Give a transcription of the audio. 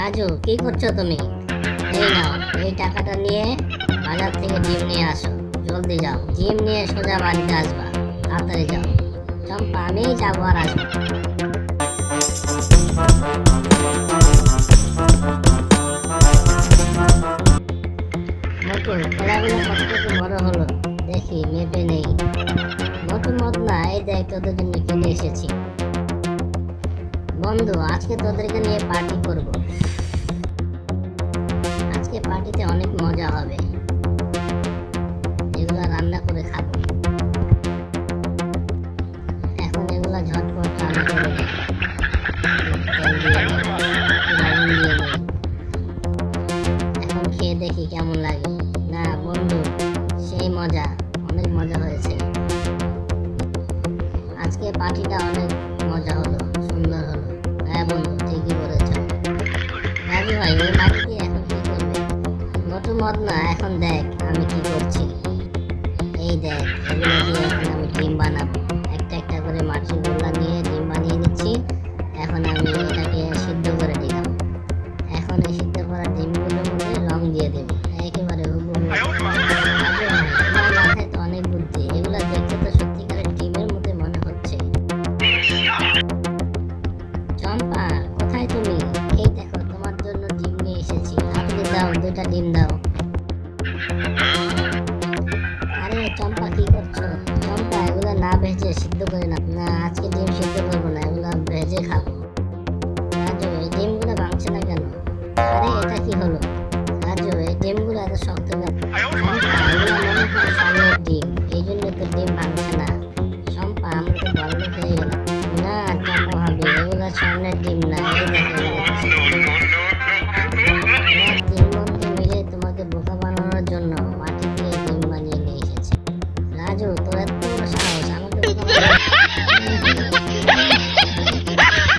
রাজু, কি করছো তুমি? এই নাও, এই টাকাটা নিয়ে বাজার থেকে ডিম নিয়ে আসো। জলদি যাও, ডিম নিয়ে সোজা বাড়িতে আসবা। তাড়াতাড়ি যাও। চম্পা, আমিই যাবো আর আসবো। মোটু, কলাগুলো কতটুকু বড় হলো দেখি, মেপে নেই। মোটু মদনা, এই দেখ তোদের জন্য কিনে এসেছি। বন্ধু, আজকে তোদেরকে নিয়ে পার্টি করব। আজকে পার্টিতে অনেক মজা হবে। এগুলা রান্না করে খাবো। এখন এগুলা ঝটপট রান্না করে নেই। তেল দিয়ে নেই, লবণ দিয়ে নেই। এখন খেয়ে দেখি কেমন লাগে। না বন্ধু, সেই মজা, অনেক মজা হয়েছে। আজকে পার্টিটা অনেক মজা হলো, সুন্দর হলো। হ্যাঁ বন্ধু, ঠিকই বলেছ। রাজু ভাই, এই মাটি দিয়ে এখন কি করবে? নতুন মদ না, এখন দেখ আমি কি করছি। এই দেখ, এগুলো দিয়ে এখন আমি ডিম বানাবো। একটা একটা করে মাটির গোলা নিয়ে ডিম বানিয়ে নিচ্ছি। এখন আমি এটাকে সিদ্ধ করে দিলাম। এখন এই সিদ্ধ করা ডিমগুলোর মধ্যে রং দিয়ে দেবো, একেবারে হুবহু। রাজু ভাই, তোমার মাথায় তো অনেক বুদ্ধি। এগুলো দেখতে তো সত্যিকারের ডিমের মতো মনে হচ্ছে। চম্পা, কোথায় তুমি? এই দেখো, তোমার জন্য ডিম নিয়ে এসেছি। আপনি দাও, দুইটা ডিম দাও।